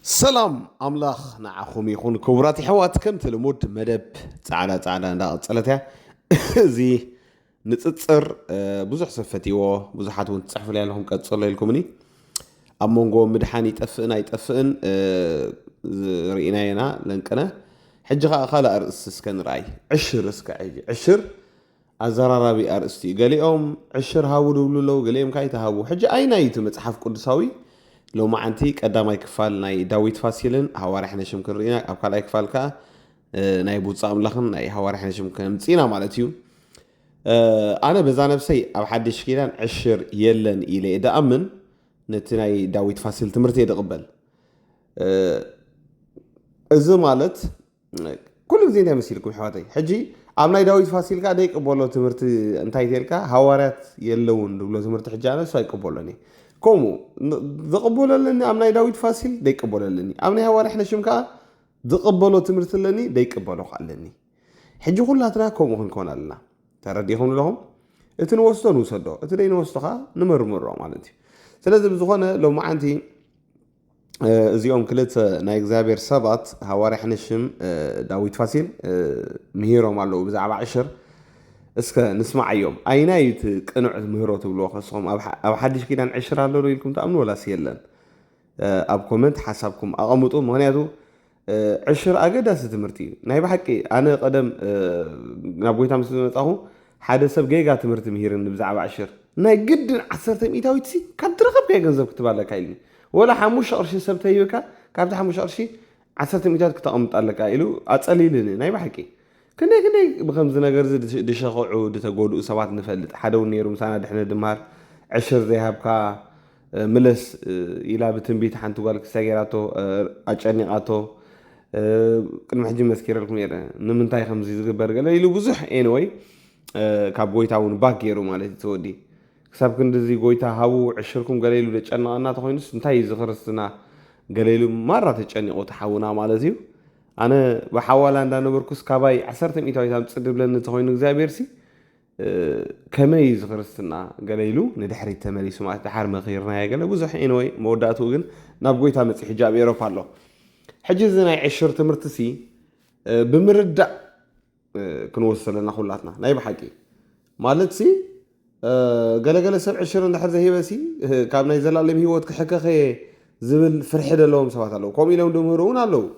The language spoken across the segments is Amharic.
سلام أملاخ نعخم يكون كوراتي حوات كم تلمود مدب تعالى ندا صلتها زي نتصر بزح صفتيو بزحات ونتصحف لي لهم قد صلي لكمني أمونغو مدحاني يتفقن رئيناينا لنكنا حجة خالا أرأس سكن رأي عشر اسكعيجي عشر أزرارابي أرأستي قالي عشر هاولو لولو قالي كايتا هاو حجة أين أيتو متحف قدساوي لو ما عنتي قدامي كفال ناي داويد فاسيلن هواري حنا شمكن رينا أو كلا كفال كا ناي بوتصا أملاخن ناي هواري حنا شمكن متسينا مالتيو أنا بزانا بسي أو حدش كيران عشر يلن إلي إذا أمن نتناي داويد فاسيل تمرتي يدقبل إذا مالت كل زين يمسيلكم حواتي حجي أمناي داويد فاسيل كا ديك قبولو تمرتي انتاي تيلكا هوارات يلون دبلو تمرتي حجانا سواي قبولوني كومو ذقبوللني أمناي داويد فاسيل ديك قبوللني أمناي هواري حنا شمكا ذقبولو تمرتلني ديك قبولو قالني حجي كلاتنا كومو هنكون لنا ترديهم لهم اتنوستو نوسدو اتدين وستخا نمرمرو مالتي سلازم بزخونه لو ما عندي زيوم كلت ناي اغزابير سبات هواري حنشم داويد فاسيل مهيرو مالو بزعبا عشر اسك نسمع يوم اينايت قنع مهيرو تبلو خصهم او حدش كيدان عشر الله لكم تامنوا ولا سيلن اب كومنت حسابكم اقمطوا مغنياتو عشر اجداس تمرتي ناي بحقي انا قدم نابويتا مسلم مصاحو حدا سب جيجا تمرت مهيرن بزعبا عشر ناي قد 10 ميتاويتسي كدرقب كاي غنزب كتبالك هايلي ولا حموش قرشي سبتيوكا كابت حموش قرشي 10 ميتات كتقمط لك قايلو اصليلني ناي بحكي كني بخمس نغير زد دشخعو دتغودو سبات نفلط حدو نيرو مسانا دحنا دمار عشر ذهبكا ملس الى بتنبيت حنتو قالك ساغيراتو اچنيقاتو قدم حجي مسكير لكم يره نمنتاي خمسي زغبر قال يلو بزح انوي كاب غويتاون باكيرو مالتي تودي كسب كندزي غويتا هاو عشركم قاليلو دچنقنا تخوينس انتاي زخرستنا قاليلو مره تچنيقو تحونا مالتيو أنا بحاول أن أنا بركز كاباي 10 ميتاوي تام تصدق لنا تخوين إكزابيرسي كما يزغرستنا قاليلو ندحري تماري سمعت دحر ما غيرنا يا قال بزح إنوي موداتو جن نبغي تام حجاب يوروبا له حجزنا 10 تمرتسي بمردة كنوصل لنا خلاتنا ناي بحكي مالتسي قال سبع 20 دحر زي بسي كابنا يزلال هيوت كحكا خي زبل فرحده لهم سبات له كوم يلون دمرون له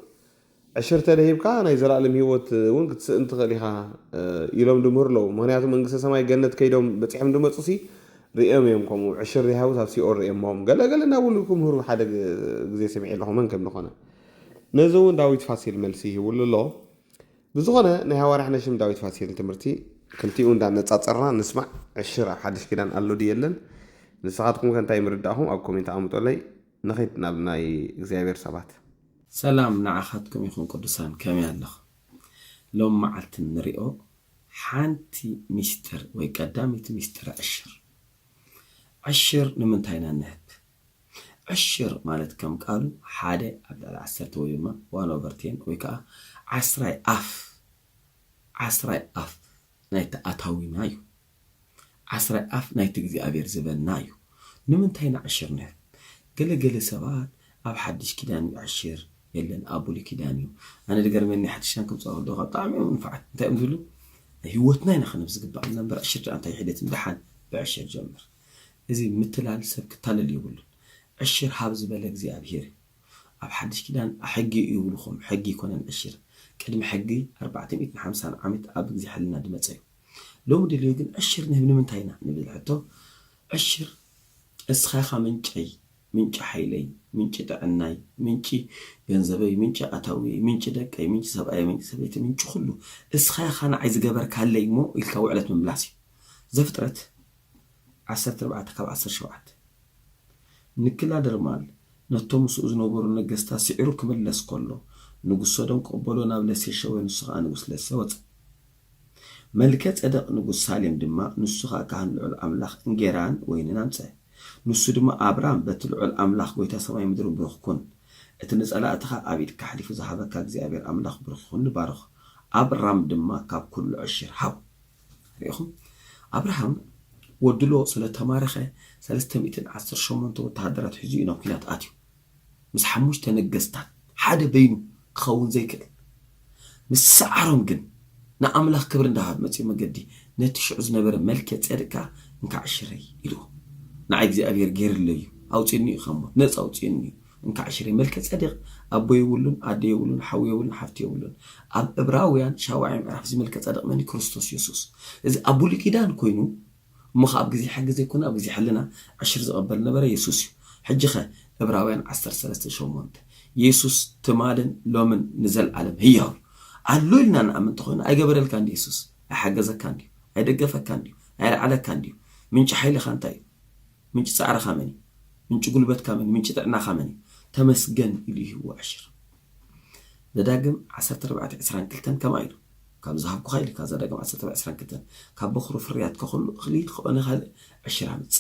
عشرة لهيبكا أنا إذا لم يوت ونقص أنت غليها يلوم دمر له مهنياتهم من قصة سماي جنة كيدهم بتحمل دمر تصي رئام يومكم عشر ريهاوس هفسي أور رئامهم قال أنا أقول لكم هو حدا زي سمعي لهم من كم نخنا نزون داويد فاسيل ملسيه ولا لا بزغنا نهاور إحنا شم داويد فاسيل تمرتي كنتي وندان نتصرنا نسمع عشرة حدش كده قالوا ديالن نساعدكم كان تايم رداهم أو كومنت عمتوا لي نخيت نبناي إكزابير سبات سلام نعخاتكم يخون قدسان كامي الله لو معلت النريو حانتي مستر ويقدامي مستر عشر نمنتاينا النهب عشر مالت كم قالوا حادة أبدال 10 ويما وانا برتين ويكا عسراي أف نايت أتاوي نايو عسراي أف نايت جزي أبير زبان نايو نمنتاينا عشر نهب قل سبات أو حدش كدان عشر يلن أبو لي كدانيو أنا اللي قرمني حتى شانكم صاروا دوغا طعمي ونفعت انت أمثلوا هيوتنا نخنبز قبل عنا نمبر عشر أنت يحدث امتحان بعشر جمر إذا مثل على سبك طال اللي يقول عشر حابز بالك زي أبهيري أب حدش كدان أحقي يقولوا حقي يكون عشر كلمة حقي 450 عامت أب زي حلنا دمتسيو لو مدي اللي يقول عشر نهبنا من تاينا نبي حتى عشر اسخاخة منك حيلي منك دعناي منك ينزبي منك أتاوي منك دكاي منك سبعي منك سبيت منك خلو اسخاي خانا عايز جبرك هاللي مو الكو علت من بلاسي زفترت 10 كاب 10 شوعت نكلا درمال نتوم سوز نوبر نجستا سعرو كملس كله نقص دم قبلو نابلس يشوي نسخة نقص لسوت ملكت أدق نقص سالم دما نسخة كان الأملاخ إنجيران وين نامسه نسو دما أبرام بتلعو الأملاخ قويتا سماي مدرو برخكون اتنسألا أتخا أبيد كحليف زحابا كاكزي أبير أملاخ برخكون نبارخ أبرام دما كاب كل عشر حاو ريخم أبراهام ودلو سلة تمارخة 310 شومنتو وتهدرات حزينا وكيلات آتيو ምስ ሓሙሽተ ነገስታት ሓደ በይኑ ክኸውን ዘይክእል ምስ ሰዓሮም ግን ንኣምላኽ ክብሪ እንዳሃብ መፅኡ መገዲ ነቲ ሽዑ ዝነበረ መልከ ጼዴቅ እንካዕ ሽረይ ኢልዎ ንዓይ እግዚኣብሔር ገይሩለዩ ኣውፂኒ እዩ ከሞት ነፃ ኣውፂኒ እዩ እንካዕ ሽረይ መልከ ጼዴቅ ኣቦ የብሉን ኣደ የብሉን ሓዊ የብሉን ሓፍቲ የብሉን ኣብ ዕብራውያን 7 ምዕራፍ እዚ መልከ ጼዴቅ መኒ ክርስቶስ ኢየሱስ እዚ ኣብ ብሉይ ኪዳን ኮይኑ እሞ ኣብ ግዜ ሓቂ ዘይኮነ ኣብ ግዜ ሕልና ዕሽር ዝቐበል ነበረ ኢየሱስ እዩ ሕጂ ኸ ዕብራውያን 13:8 ኢየሱስ ትማልን ሎምን ንዘለዓለም ህያው ኣሎ ኢልና ንኣምን ተኾይኑ ኣይገበረልካ እንዲ ኢየሱስ ኣይሓገዘካ እንዲ ኣይደገፈካ እንዲ ኣይለዓለካ እንዲ ምንጭ ሓይልኻ እንታይ እዩ ምንጭ ፃዕርኻ መን እዩ ምንጭ ጉልበትካ መን ምንጭ ጥዕናኻ መን እዩ ተመስገን ኢሉ ይህዎ ዕሽር ዘዳግም 14:22 ከማ ኢሉ ካብ ዝሃብኩ ኸይሊ ካብ ዘዳግም 14:22 ካብ በኽሩ ፍርያት ከኹሉ እኽሊ ክኾነ ካልእ ዕሽር ኣምፅ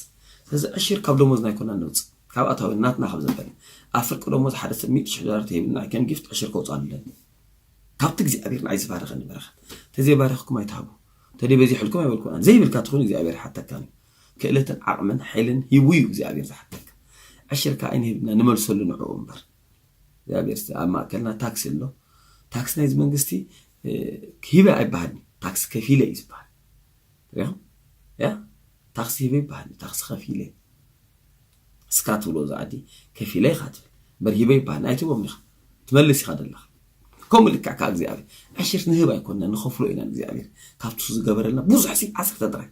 ስለዚ ዕሽር ካብ ደሞዝ ናይኮና ንውፅእ ካብ ኣታዊ ናትና ካብ ዘበለ ኣብ ፍርቂ ደሞዝ ሓደ ሰብ $100,000 ተሂብና ከም ጊፍት ዕሽር ከውፅእ ኣለኒ ካብቲ እግዚኣብሔር ንዓይ ዝባረኸኒ በረኸት ተዘይባረኽኩም ኣይትሃቡ ተደይበዚሕልኩም ኣይበልኩም ኣነ ዘይብልካ ትኾኑ እግዚኣብሔር ሓተካኒ ክእለትን ዓቕምን ሓይልን ሂቡ እዩ እግዚኣብሔር ዝሓተካ ዕሽር ከዓ ኣይንሂብና ንመልሰሉ ንዕኡ እምበር እግዚኣብሔር ኣብ ማእከልና ታክሲ ኣሎ ታክሲ ናይ መንግስቲ ሂበ ኣይበሃልኒ ታክሲ ከፊለ እዩ ዝበሃል ሪኦም ታክሲ ሂበ ይበሃልኒ ታክሲ ከፊለ እስካ ትብሎ ዝዓዲ ከፊለ ኢኻ ትብል እምበር ሂበ ይበሃልኒ ኣይትቦም ዲኻ ትመልስ ኢኻ ደለኻ ከምኡ ልክዕ ከዓ እግዚኣብሔር ዕሽር ንህብ ኣይኮንና ንኸፍሎ ኢና እግዚኣብሔር ካብቲ ዝገበረልና ብዙሕ ሲ 10 ጥራይ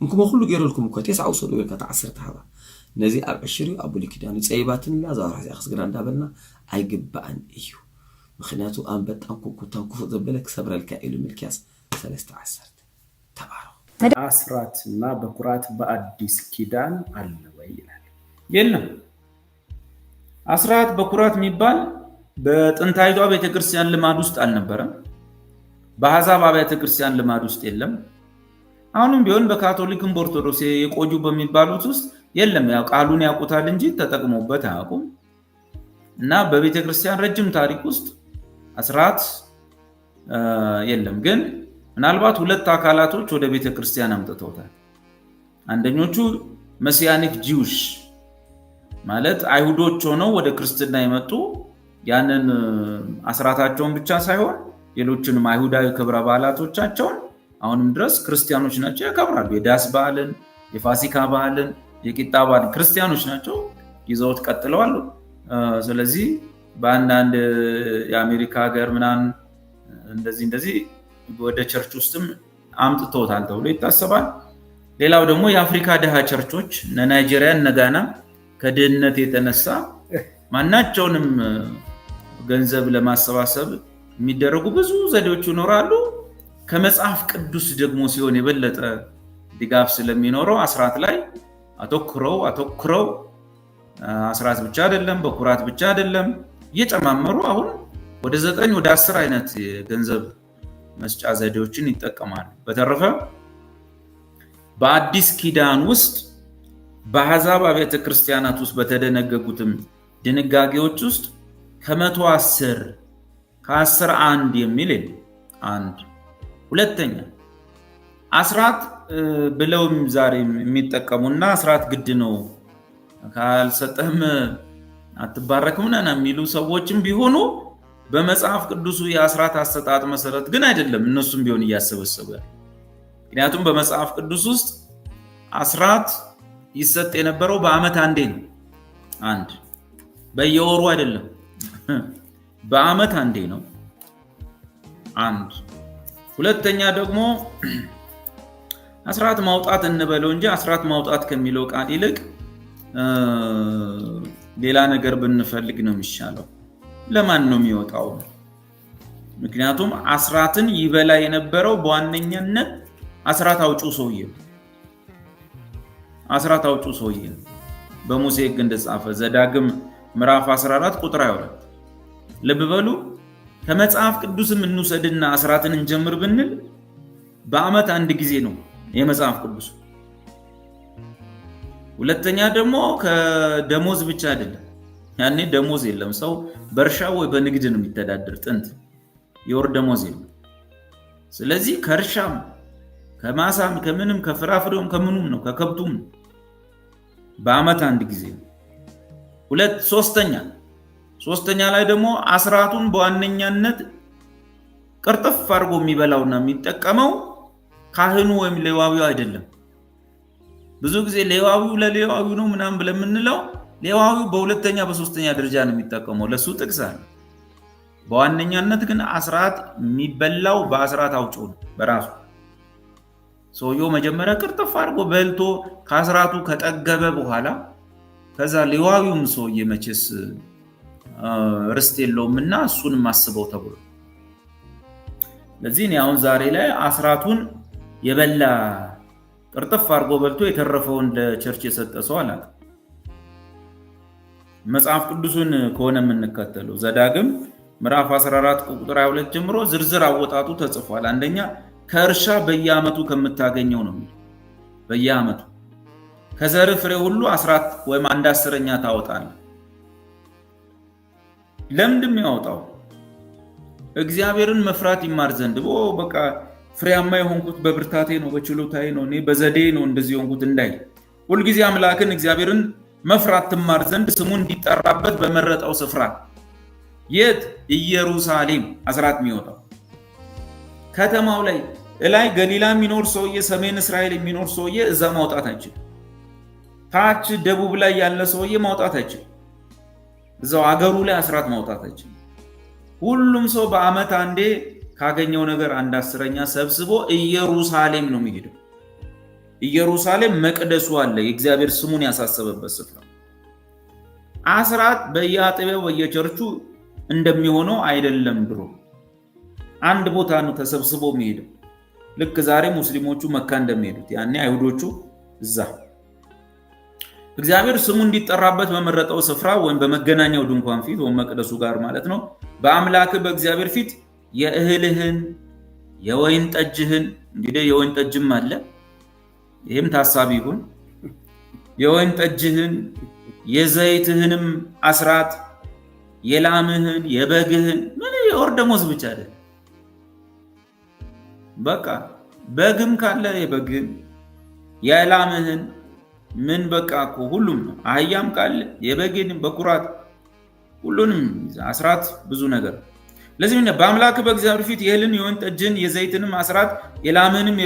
እንኩሞ ኩሉ ገይረልኩም እኮ 9 ውሰዱ ኢልካ 10 ሃባ ነዚ ኣብ ዕሽር እዩ ኣብ ብሉይ ኪዳን ፀይባትን ላ ዛራሕዚ ክስግራ እንዳበልና ኣይግባእን እዩ ምክንያቱ ኣንበጣን ኩኩታን ክፉእ ዘበለ ክሰብረልካ ኢሉ ሚልክያስ 3:10 ተባረኹ። አስራትና በኩራት በአዲስ ኪዳን አለ ወይ ይላል። የለም። አስራት በኩራት የሚባል በጥንታዊቷ ቤተክርስቲያን ልማድ ውስጥ አልነበረም። በአሕዛብ አብያተ ክርስቲያን ልማድ ውስጥ የለም። አሁንም ቢሆን በካቶሊክም በኦርቶዶክስ የቆዩ በሚባሉት ውስጥ የለም። ያው ቃሉን ያውቁታል እንጂ ተጠቅመውበት አያውቁም። እና በቤተክርስቲያን ረጅም ታሪክ ውስጥ አስራት የለም። ግን ምናልባት ሁለት አካላቶች ወደ ቤተክርስቲያን አምጥተውታል። አንደኞቹ መሲያኒክ ጂውሽ ማለት አይሁዶች ሆነው ወደ ክርስትና የመጡ ያንን አስራታቸውን ብቻ ሳይሆን ሌሎችንም አይሁዳዊ ክብረ በዓላቶቻቸውን አሁንም ድረስ ክርስቲያኖች ናቸው ያከብራሉ። የዳስ በዓልን፣ የፋሲካ በዓልን፣ የቂጣ በዓልን ክርስቲያኖች ናቸው ይዘውት ቀጥለዋል። ስለዚህ በአንዳንድ የአሜሪካ ሀገር ምናምን እንደዚህ ወደ ቸርች ውስጥም አምጥተውታል ተብሎ ይታሰባል። ሌላው ደግሞ የአፍሪካ ድሃ ቸርቾች እነ ናይጄሪያ እነ ጋና ከድህነት የተነሳ ማናቸውንም ገንዘብ ለማሰባሰብ የሚደረጉ ብዙ ዘዴዎች ይኖራሉ። ከመጽሐፍ ቅዱስ ደግሞ ሲሆን የበለጠ ድጋፍ ስለሚኖረው አስራት ላይ አተኩረው አስራት ብቻ አይደለም በኩራት ብቻ አይደለም እየጨማመሩ አሁን ወደ 9 ወደ 10 አይነት የገንዘብ መስጫ ዘዴዎችን ይጠቀማሉ። በተረፈ በአዲስ ኪዳን ውስጥ በአሕዛብ አብያተ ክርስቲያናት ውስጥ በተደነገጉትም ድንጋጌዎች ውስጥ ከ110 ከ11 የሚል አንድ ሁለተኛ አስራት ብለው ዛሬ የሚጠቀሙና አስራት ግድ ነው ካልሰጠህም አትባረክም ነና የሚሉ ሰዎችም ቢሆኑ በመጽሐፍ ቅዱሱ የአስራት አሰጣጥ መሰረት ግን አይደለም እነሱም ቢሆን እያሰበሰቡ ያለው። ምክንያቱም በመጽሐፍ ቅዱስ ውስጥ አስራት ይሰጥ የነበረው በአመት አንዴ ነው። አንድ በየወሩ አይደለም በአመት አንዴ ነው። አንድ ሁለተኛ ደግሞ አስራት ማውጣት እንበለው እንጂ አስራት ማውጣት ከሚለው ቃል ይልቅ ሌላ ነገር ብንፈልግ ነው የሚሻለው። ለማን ነው የሚወጣው? ምክንያቱም አስራትን ይበላ የነበረው በዋነኛነት አስራት አውጪው ሰውዬ በሙሴ ሕግ እንደጻፈ ዘዳግም ምዕራፍ 14 ቁጥር 22 ልብ በሉ። ከመጽሐፍ ቅዱስም እንውሰድና አስራትን እንጀምር ብንል በአመት አንድ ጊዜ ነው የመጽሐፍ ቅዱስ። ሁለተኛ ደግሞ ከደሞዝ ብቻ አይደለም። ያኔ ደሞዝ የለም። ሰው በእርሻ ወይ በንግድ ነው የሚተዳደር። ጥንት የወር ደሞዝ የለም። ስለዚህ ከእርሻም ከማሳም ከምንም ከፍራፍሬውም ከምኑም ነው ከከብቱም ነው በአመት አንድ ጊዜ ነው። ሶስተኛ ሶስተኛ ላይ ደግሞ አስራቱን በዋነኛነት ቅርጥፍ አድርጎ የሚበላውና የሚጠቀመው ካህኑ ወይም ሌዋዊው አይደለም። ብዙ ጊዜ ሌዋዊው ለሌዋዊው ነው ምናምን ብለን የምንለው ሌዋዊው በሁለተኛ በሶስተኛ ደረጃ ነው የሚጠቀመው፣ ለሱ ጥቅስ አለ። በዋነኛነት ግን አስራት የሚበላው በአስራት አውጪው ነው በራሱ። ሰውየው መጀመሪያ ቅርጥፍ አድርጎ በልቶ ከአስራቱ ከጠገበ በኋላ ከዛ ሌዋዊውም ሰውዬ መቼስ ርስት የለውምና እሱንም አስበው ተብሎ ለዚህ ነው አሁን ዛሬ ላይ አስራቱን የበላ ቅርጥፍ አድርጎ በልቶ የተረፈውን ለቸርች የሰጠ ሰው አለ። መጽሐፍ ቅዱስን ከሆነ የምንከተለው ዘዳግም ምዕራፍ 14 ቁጥር 22 ጀምሮ ዝርዝር አወጣጡ ተጽፏል። አንደኛ ከእርሻ በየዓመቱ ከምታገኘው ነው የሚለው። በየዓመቱ ከዘር ፍሬ ሁሉ አስራት ወይም 1/10ኛ ታወጣለህ። ለምንድን ያወጣው? እግዚአብሔርን መፍራት ይማር ዘንድ። በቃ ፍሬያማ የሆንኩት በብርታቴ ነው፣ በችሎታዬ ነው፣ እኔ በዘዴ ነው እንደዚህ የሆንኩት እንዳይል፣ ሁልጊዜ አምላክን እግዚአብሔርን መፍራት ትማር ዘንድ ስሙ እንዲጠራበት በመረጠው ስፍራ የት? ኢየሩሳሌም አስራት የሚወጣው ከተማው ላይ እላይ ገሊላ የሚኖር ሰውዬ፣ ሰሜን እስራኤል የሚኖር ሰውዬ እዛ ማውጣት አይችልም። ታች ደቡብ ላይ ያለ ሰውዬ ማውጣት አይችልም። እዛው አገሩ ላይ አስራት ማውጣት አይችልም። ሁሉም ሰው በዓመት አንዴ ካገኘው ነገር 1/10ኛ ሰብስቦ ኢየሩሳሌም ነው የሚሄደው። ኢየሩሳሌም መቅደሱ አለ፣ የእግዚአብሔር ስሙን ያሳሰበበት ስፍራ። አስራት በየአጥቢያው በየቸርቹ እንደሚሆነው አይደለም። ድሮ አንድ ቦታ ነው ተሰብስቦ የሚሄደው። ልክ ዛሬ ሙስሊሞቹ መካ እንደሚሄዱት ያኔ አይሁዶቹ እዛ እግዚአብሔር ስሙ እንዲጠራበት በመረጠው ስፍራ ወይም በመገናኛው ድንኳን ፊት ወይም መቅደሱ ጋር ማለት ነው። በአምላክ በእግዚአብሔር ፊት የእህልህን የወይን ጠጅህን፣ እንግዲህ የወይን ጠጅም አለ፣ ይህም ታሳቢ ይሁን። የወይን ጠጅህን የዘይትህንም አስራት የላምህን የበግህን ምን የወር ደመወዝ ብቻ አይደለም። በቃ በግም ካለ የበግህን የላምህን ምን በቃ እኮ ሁሉም ነው። አህያም ካለ የበግን በኩራት ሁሉንም አስራት ብዙ ነገር። ለዚህ በአምላክ በእግዚአብሔር ፊት የእህልን የወይን ጠጅን የዘይትንም አስራት የላምህንም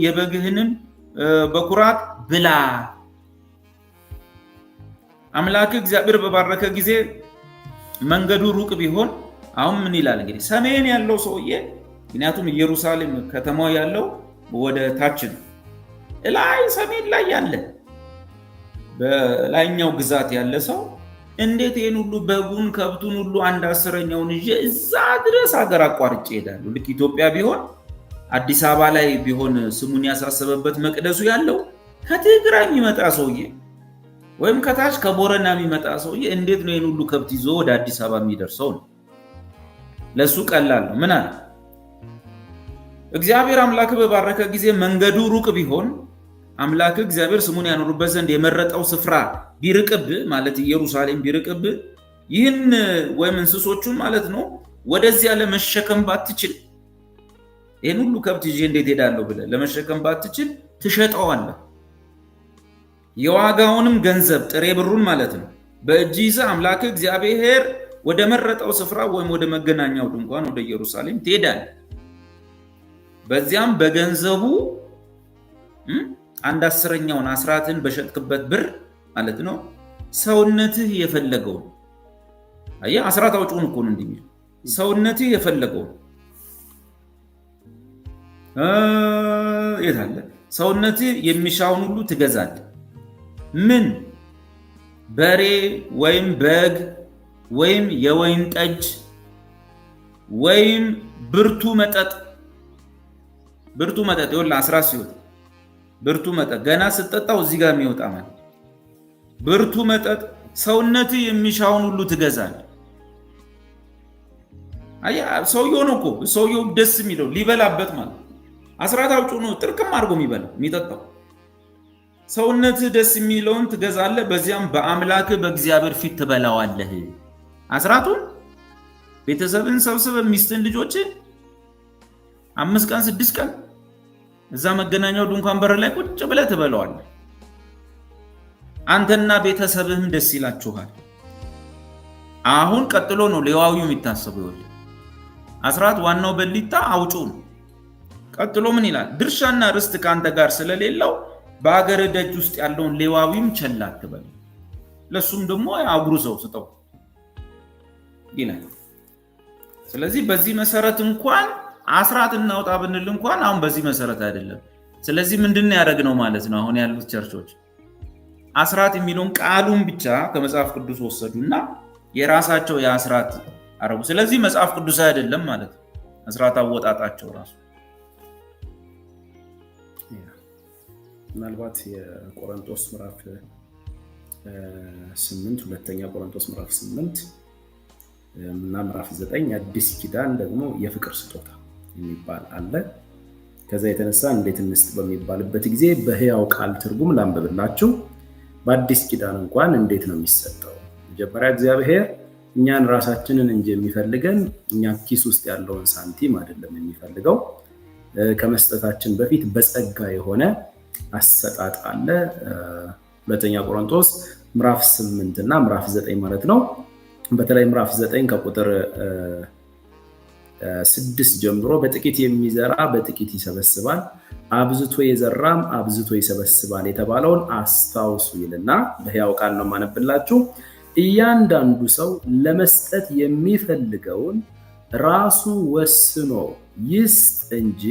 የበግህንም በኩራት ብላ። አምላክ እግዚአብሔር በባረከ ጊዜ መንገዱ ሩቅ ቢሆን አሁን ምን ይላል እንግዲህ ሰሜን ያለው ሰውዬ፣ ምክንያቱም ኢየሩሳሌም ከተማው ያለው ወደ ታች ነው። ላይ ሰሜን ላይ ያለ በላይኛው ግዛት ያለ ሰው እንዴት ይሄን ሁሉ በጉን ከብቱን ሁሉ 1/10ኛውን ይዤ እዛ ድረስ ሀገር አቋርጬ እሄዳለሁ? ልክ ኢትዮጵያ ቢሆን አዲስ አበባ ላይ ቢሆን ስሙን ያሳሰበበት መቅደሱ ያለው ከትግራይ የሚመጣ ሰውዬ ወይም ከታች ከቦረና የሚመጣ ሰውዬ እንዴት ነው ይሄን ሁሉ ከብት ይዞ ወደ አዲስ አበባ የሚደርሰው? ነው ለሱ ቀላል ነው። ምን አለ እግዚአብሔር አምላክ በባረከ ጊዜ መንገዱ ሩቅ ቢሆን አምላክ እግዚአብሔር ስሙን ያኖሩበት ዘንድ የመረጠው ስፍራ ቢርቅብ ማለት ኢየሩሳሌም ቢርቅብ ይህን ወይም እንስሶቹን ማለት ነው ወደዚያ ለመሸከም ባትችል፣ ይህን ሁሉ ከብት ይዤ እንዴት ሄዳለሁ ብለህ ለመሸከም ባትችል ትሸጠዋለህ። የዋጋውንም ገንዘብ ጥሬ ብሩን ማለት ነው በእጅ ይዘህ አምላክ እግዚአብሔር ወደ መረጠው ስፍራ ወይም ወደ መገናኛው ድንኳን ወደ ኢየሩሳሌም ትሄዳለህ። በዚያም በገንዘቡ 1/10ኛውን አስራትን በሸጥክበት ብር ማለት ነው ሰውነትህ የፈለገውን አያ አስራት አውጪውን እኮ ነው እንደሚል ሰውነትህ የፈለገውን የታለ ሰውነትህ የሚሻውን ሁሉ ትገዛለህ። ምን በሬ ወይም በግ ወይም የወይን ጠጅ ወይም ብርቱ መጠጥ ይኸውልህ አስራት ሲወጣ ብርቱ መጠጥ ገና ስትጠጣው እዚህ ጋር የሚወጣ ማለት ብርቱ መጠጥ ሰውነትህ የሚሻውን ሁሉ ትገዛለህ። አያ ሰውየው ነው እኮ ሰውየው ደስ የሚለው ሊበላበት ማለት አስራት አውጪው ነው ጥርቅም አድርጎ የሚበላው የሚጠጣው። ሰውነትህ ደስ የሚለውን ትገዛለህ፣ በዚያም በአምላክህ በእግዚአብሔር ፊት ትበላዋለህ። አስራቱን ቤተሰብን ሰብስበህ ሚስትን ልጆችን 5 ቀን 6 ቀን እዛ መገናኛው ድንኳን በር ላይ ቁጭ ብለህ ትበላዋለህ። አንተና ቤተሰብህም ደስ ይላችኋል። አሁን ቀጥሎ ነው ሌዋዊው የሚታሰበው። ይኸውልህ አስራት ዋናው በሊታ አውጩ ነው። ቀጥሎ ምን ይላል? ድርሻና ርስት ካንተ ጋር ስለሌለው በአገር ደጅ ውስጥ ያለውን ሌዋዊም ቸል አትበል፣ ለሱም ደግሞ አጉርሰው ስጠው ይላል። ስለዚህ በዚህ መሰረት እንኳን አስራት እናውጣ ብንል እንኳን አሁን በዚህ መሰረት አይደለም። ስለዚህ ምንድነው ያደረግነው ማለት ነው? አሁን ያሉት ቸርቾች አስራት የሚለውን ቃሉን ብቻ ከመጽሐፍ ቅዱስ ወሰዱና የራሳቸው የአስራት አረቡ። ስለዚህ መጽሐፍ ቅዱስ አይደለም ማለት ነው አስራት አወጣጣቸው ራሱ። ምናልባት የቆሮንቶስ ምዕራፍ 8 ሁለተኛ ቆሮንቶስ ምዕራፍ 8 እና ምዕራፍ 9 አዲስ ኪዳን ደግሞ የፍቅር ስጦታ የሚባል አለ። ከዛ የተነሳ እንዴት እንስጥ በሚባልበት ጊዜ በሕያው ቃል ትርጉም ላንብብላችሁ። በአዲስ ኪዳን እንኳን እንዴት ነው የሚሰጠው? መጀመሪያ እግዚአብሔር እኛን ራሳችንን እንጂ የሚፈልገን እኛ ኪስ ውስጥ ያለውን ሳንቲም አይደለም የሚፈልገው። ከመስጠታችን በፊት በጸጋ የሆነ አሰጣጥ አለ። ሁለተኛ ቆሮንቶስ ምዕራፍ 8 እና ምዕራፍ 9 ማለት ነው። በተለይ ምዕራፍ 9 ከቁጥር 6 ጀምሮ በጥቂት የሚዘራ በጥቂት ይሰበስባል፣ አብዝቶ የዘራም አብዝቶ ይሰበስባል የተባለውን አስታውሱ ይልና በሕያው ቃል ነው ማነብላችሁ። እያንዳንዱ ሰው ለመስጠት የሚፈልገውን ራሱ ወስኖ ይስጥ እንጂ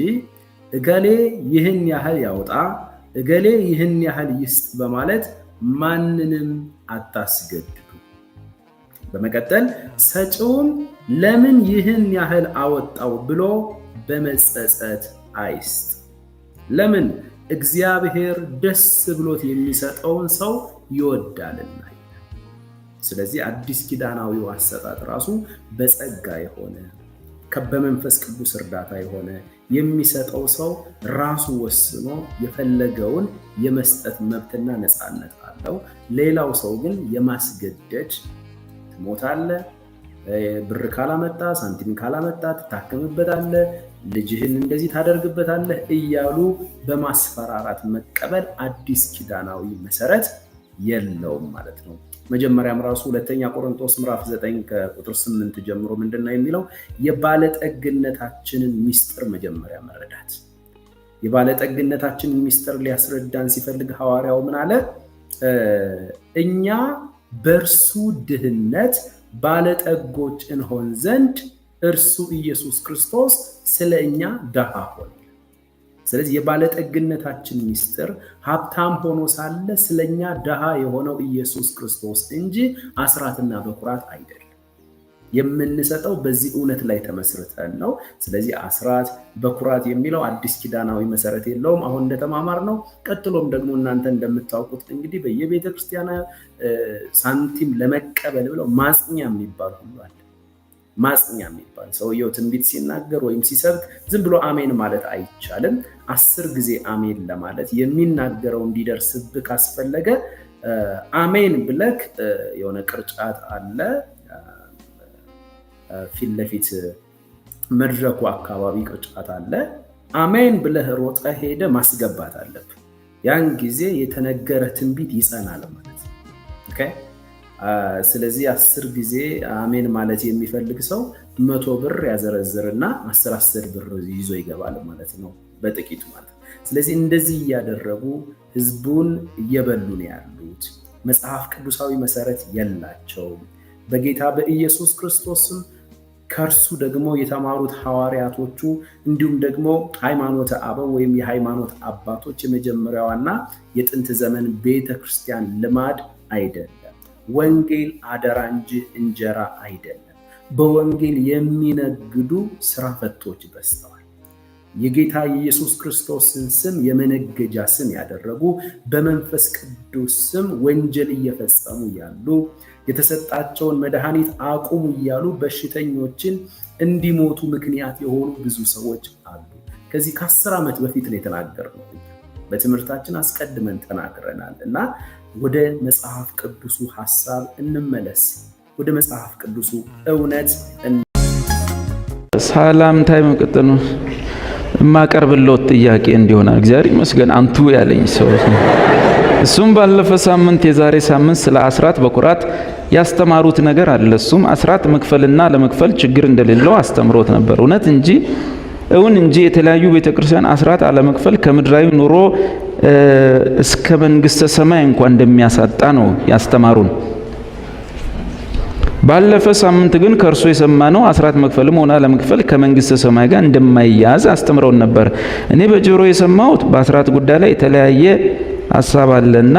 እገሌ ይህን ያህል ያውጣ፣ እገሌ ይህን ያህል ይስጥ በማለት ማንንም አታስገድዱ። በመቀጠል ሰጪውም ለምን ይህን ያህል አወጣው ብሎ በመጸጸት አይስጥ። ለምን? እግዚአብሔር ደስ ብሎት የሚሰጠውን ሰው ይወዳልና። ስለዚህ አዲስ ኪዳናዊው አሰጣጥ ራሱ በጸጋ የሆነ በመንፈስ ቅዱስ እርዳታ የሆነ የሚሰጠው ሰው ራሱ ወስኖ የፈለገውን የመስጠት መብትና ነፃነት አለው። ሌላው ሰው ግን የማስገደድ ትሞታለህ፣ ብር ካላመጣ ሳንቲም ካላመጣ ትታከምበታለህ፣ ልጅህን እንደዚህ ታደርግበታለህ እያሉ በማስፈራራት መቀበል አዲስ ኪዳናዊ መሰረት የለውም ማለት ነው። መጀመሪያም ራሱ ሁለተኛ ቆሮንቶስ ምዕራፍ 9 ከቁጥር 8 ጀምሮ ምንድነው የሚለው? የባለጠግነታችንን ሚስጥር መጀመሪያ መረዳት። የባለጠግነታችንን ሚስጥር ሊያስረዳን ሲፈልግ ሐዋርያው ምን አለ? እኛ በእርሱ ድህነት ባለጠጎች እንሆን ዘንድ እርሱ ኢየሱስ ክርስቶስ ስለ እኛ ድሃ ሆነ። ስለዚህ የባለጠግነታችን ሚስጥር ሀብታም ሆኖ ሳለ ስለኛ ድሃ የሆነው ኢየሱስ ክርስቶስ እንጂ አስራትና በኩራት አይደለም። የምንሰጠው በዚህ እውነት ላይ ተመስርተን ነው። ስለዚህ አስራት በኩራት የሚለው አዲስ ኪዳናዊ መሰረት የለውም። አሁን እንደተማማር ነው። ቀጥሎም ደግሞ እናንተ እንደምታውቁት እንግዲህ በየቤተ ክርስቲያና ሳንቲም ለመቀበል ብለው ማጽኛ የሚባል ሁሉ አለ። ማጽኛ የሚባል ሰውየው ትንቢት ሲናገር ወይም ሲሰብክ ዝም ብሎ አሜን ማለት አይቻልም። 10 ጊዜ አሜን ለማለት የሚናገረው እንዲደርስብህ ካስፈለገ አሜን ብለክ የሆነ ቅርጫት አለ ፊት ለፊት መድረኩ አካባቢ ቅርጫት አለ። አሜን ብለህ ሮጠ ሄደ ማስገባት አለብህ። ያን ጊዜ የተነገረ ትንቢት ይጸናል ማለት ነው። ኦኬ። ስለዚህ 10 ጊዜ አሜን ማለት የሚፈልግ ሰው 100 ብር ያዘረዝርና 10 ብር ይዞ ይገባል ማለት ነው፣ በጥቂቱ ማለት። ስለዚህ እንደዚህ እያደረጉ ህዝቡን እየበሉ ነው ያሉት። መጽሐፍ ቅዱሳዊ መሰረት የላቸውም። በጌታ በኢየሱስ ክርስቶስም ከእርሱ ደግሞ የተማሩት ሐዋርያቶቹ እንዲሁም ደግሞ ሃይማኖተ አበው ወይም የሃይማኖት አባቶች የመጀመሪያዋና የጥንት ዘመን ቤተክርስቲያን ልማድ አይደለም። ወንጌል አደራ እንጂ እንጀራ አይደለም። በወንጌል የሚነግዱ ስራ ፈቶች በዝተዋል። የጌታ የኢየሱስ ክርስቶስን ስም የመነገጃ ስም ያደረጉ በመንፈስ ቅዱስ ስም ወንጀል እየፈጸሙ ያሉ የተሰጣቸውን መድኃኒት አቁሙ እያሉ በሽተኞችን እንዲሞቱ ምክንያት የሆኑ ብዙ ሰዎች አሉ። ከዚህ ከ10 ዓመት በፊት ነው የተናገርነው። በትምህርታችን አስቀድመን ተናግረናል እና ወደ መጽሐፍ ቅዱሱ ሐሳብ እንመለስ። ወደ መጽሐፍ ቅዱሱ እውነት ሰላምታይ መቀጠኑ የማቀርብልዎት ጥያቄ እንዲሆናል። እግዚአብሔር ይመስገን አንቱ ያለኝ ሰው እሱም ባለፈ ሳምንት የዛሬ ሳምንት ስለ አስራት በኩራት ያስተማሩት ነገር አለ። እሱም አስራት መክፈልና ለመክፈል ችግር እንደሌለው አስተምሮት ነበር። እውነት እንጂ እውን እንጂ የተለያዩ ቤተክርስቲያን አስራት አለመክፈል ከምድራዊ ኑሮ እስከ መንግስተ ሰማይ እንኳን እንደሚያሳጣ ነው ያስተማሩን። ባለፈ ሳምንት ግን ከእርሱ የሰማነው አስራት መክፈልም ሆነ አለመክፈል ከመንግስተ ሰማይ ጋር እንደማይያዝ አስተምረውን ነበር። እኔ በጆሮ የሰማሁት በአስራት ጉዳይ ላይ የተለያየ ሐሳብ አለና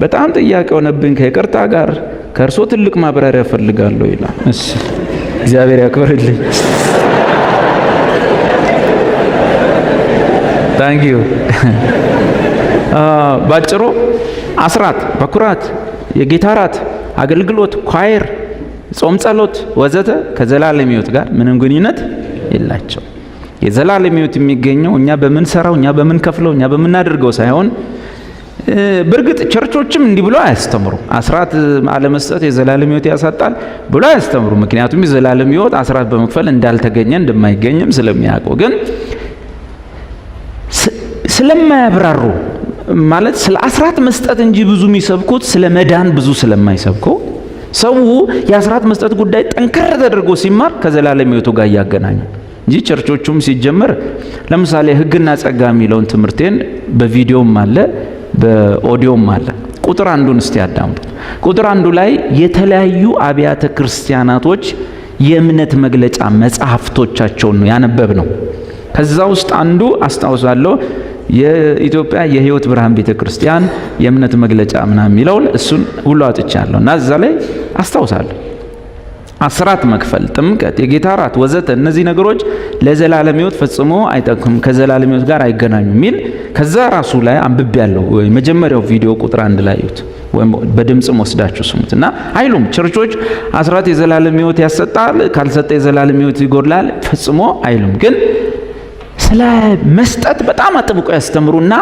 በጣም ጥያቄ ሆነብኝ። ከይቅርታ ጋር ከእርሱ ትልቅ ማብራሪያ ፈልጋለሁ ይላል። እሺ እግዚአብሔር ያክብርልኝ። ታንክ ዩ። ባጭሩ አስራት፣ በኩራት፣ የጌታ እራት፣ አገልግሎት፣ ኳየር፣ ጾም፣ ጸሎት ወዘተ ከዘላለም ሕይወት ጋር ምንም ግንኙነት የላቸው። የዘላለም ሕይወት የሚገኘው እኛ በምንሰራው፣ እኛ በምንከፍለው፣ እኛ በምናደርገው ሳይሆን በእርግጥ ቸርቾችም እንዲህ ብሎ አያስተምሩ። አስራት አለመስጠት የዘላለም ሕይወት ያሳጣል ብሎ አያስተምሩ። ምክንያቱም የዘላለም ሕይወት አስራት በመክፈል እንዳልተገኘ እንደማይገኝም ስለሚያውቁ፣ ግን ስለማያብራሩ ማለት ስለ አስራት መስጠት እንጂ ብዙ የሚሰብኩት ስለ መዳን ብዙ ስለማይሰብኩ ሰው የአስራት መስጠት ጉዳይ ጠንከር ተደርጎ ሲማር ከዘላለም ሕይወቱ ጋር እያገናኙ እንጂ ቸርቾቹም ሲጀመር ለምሳሌ ሕግና ጸጋ የሚለውን ትምህርቴን በቪዲዮም አለ በኦዲዮም አለ። ቁጥር አንዱን እስቲ ያዳምጡ። ቁጥር አንዱ ላይ የተለያዩ አብያተ ክርስቲያናቶች የእምነት መግለጫ መጽሐፍቶቻቸውን ነው ያነበብ ነው። ከዛ ውስጥ አንዱ አስታውሳለሁ የኢትዮጵያ የሕይወት ብርሃን ቤተክርስቲያን የእምነት መግለጫ ምናምን የሚለውን እሱን ሁሉ አጥቻለሁ እና እዛ ላይ አስታውሳለሁ አስራት መክፈል፣ ጥምቀት፣ የጌታ እራት ወዘተ እነዚህ ነገሮች ለዘላለም ሕይወት ፈጽሞ አይጠቅሙም፣ ከዘላለም ሕይወት ጋር አይገናኙም የሚል ከዛ ራሱ ላይ አንብቤያለሁ። መጀመሪያው ቪዲዮ ቁጥር አንድ ላይ እዩት ወይም በድምጽም ወስዳችሁ ስሙት እና አይሉም ቸርቾች አስራት የዘላለም ሕይወት ያሰጣል፣ ካልሰጠ የዘላለም ሕይወት ይጎድላል ፈጽሞ አይሉም። ግን ስለ መስጠት በጣም አጥብቆ ያስተምሩና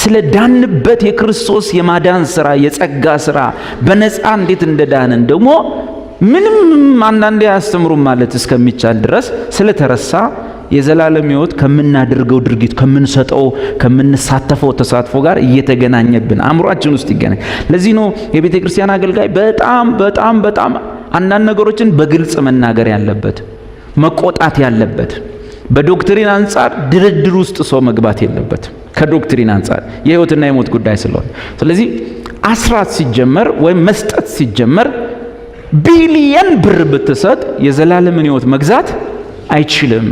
ስለ ዳንበት የክርስቶስ የማዳን ስራ የጸጋ ስራ በነፃ እንዴት እንደዳንን ደግሞ ምንም አንዳንዴ አያስተምሩም ማለት እስከሚቻል ድረስ ስለተረሳ የዘላለም ሕይወት ከምናደርገው ድርጊት ከምንሰጠው ከምንሳተፈው ተሳትፎ ጋር እየተገናኘብን አእምሯችን ውስጥ ይገናኝ። ለዚህ ነው የቤተ ክርስቲያን አገልጋይ በጣም አንዳንድ ነገሮችን በግልጽ መናገር ያለበት፣ መቆጣት ያለበት። በዶክትሪን አንጻር ድርድር ውስጥ ሰው መግባት የለበት። ከዶክትሪን አንጻር የሕይወትና የሞት ጉዳይ ስለሆነ፣ ስለዚህ አስራት ሲጀመር ወይም መስጠት ሲጀመር ቢሊየን ብር ብትሰጥ የዘላለምን ሕይወት መግዛት አይችልም።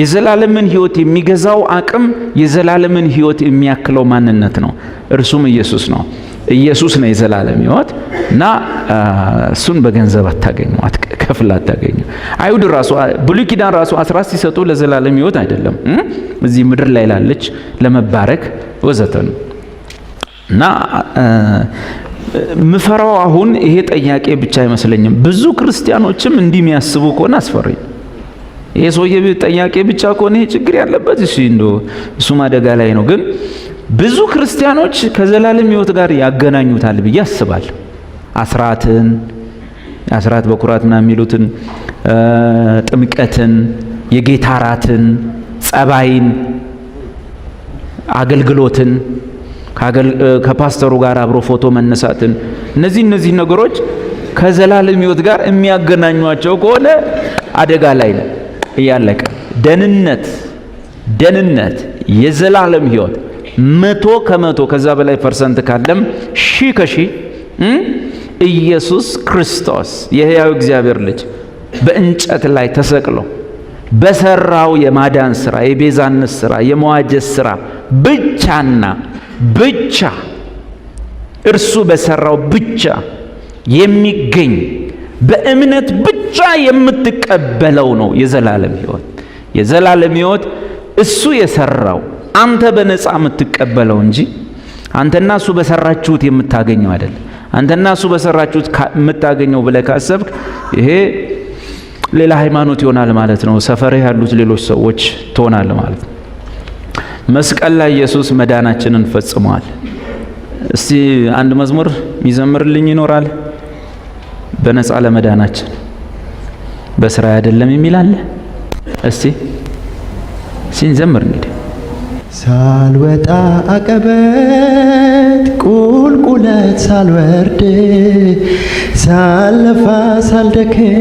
የዘላለምን ሕይወት የሚገዛው አቅም የዘላለምን ሕይወት የሚያክለው ማንነት ነው። እርሱም ኢየሱስ ነው። ኢየሱስ ነው የዘላለም ሕይወት እና እሱን በገንዘብ አታገኙ፣ ከፍል አታገኙ። አይሁድ ራሱ ብሉይ ኪዳን ራሱ አስራት ሲሰጡ ለዘላለም ሕይወት አይደለም፣ እዚህ ምድር ላይ ላለች ለመባረክ ወዘተ ነው እና ምፈራው አሁን ይሄ ጥያቄ ብቻ አይመስለኝም። ብዙ ክርስቲያኖችም እንዲህ የሚያስቡ ከሆነ አስፈሪ። ይሄ ሰውዬ ጥያቄ ብቻ ከሆነ ይሄ ችግር ያለበት እሱ አደጋ ላይ ነው። ግን ብዙ ክርስቲያኖች ከዘላለም ሕይወት ጋር ያገናኙታል ብዬ አስባለሁ። አስራትን፣ አስራት በኩራት ምናምን የሚሉትን፣ ጥምቀትን፣ የጌታ እራትን፣ ጸባይን፣ አገልግሎትን፣ ከፓስተሩ ጋር አብሮ ፎቶ መነሳትን እነዚህ ነገሮች ከዘላለም ሕይወት ጋር የሚያገናኟቸው ከሆነ አደጋ ላይ ነው። እያለቀ ደህንነት የዘላለም ሕይወት 100% ከዛ በላይ ፐርሰንት ካለም 1000 ኢየሱስ ክርስቶስ የሕያው እግዚአብሔር ልጅ በእንጨት ላይ ተሰቅሎ በሰራው የማዳን ስራ፣ የቤዛነት ስራ፣ የመዋጀት ስራ ብቻና ብቻ እርሱ በሰራው ብቻ የሚገኝ በእምነት ብቻ የምትቀበለው ነው የዘላለም ሕይወት። የዘላለም ሕይወት እሱ የሰራው አንተ በነፃ የምትቀበለው እንጂ አንተና እሱ በሰራችሁት የምታገኘው አይደለም። አንተና እሱ በሰራችሁት የምታገኘው ብለህ ካሰብክ ይሄ ሌላ ሃይማኖት ይሆናል ማለት ነው። ሰፈርህ ያሉት ሌሎች ሰዎች ትሆናለህ ማለት ነው። መስቀል ላይ ኢየሱስ መዳናችንን ፈጽሟል። እስቲ አንድ መዝሙር የሚዘምርልኝ ይኖራል? በነፃ ለመዳናችን በስራ አይደለም የሚል አለ። እስቲ ሲንዘምር እንግዲህ ሳልወጣ አቀበት ቁልቁለት ሳልወርድ ሳለፋ ሳልደክም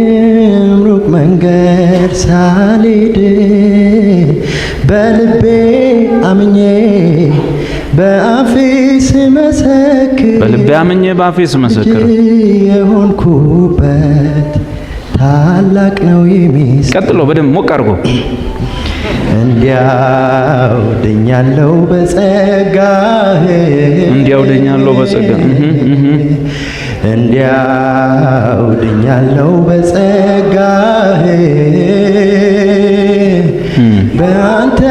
ሩቅ መንገድ ሳልሄድ በልቤ አምኜ በአፌ ስመሰክር የሆንኩበት ታላቅ ነው የሚስ ቀጥሎ በደንብ ሞቅ አድርጎ እንዲያው ድኛለሁ በጸጋህ እንዲያው ድኛለሁ በጸጋህ በአንተ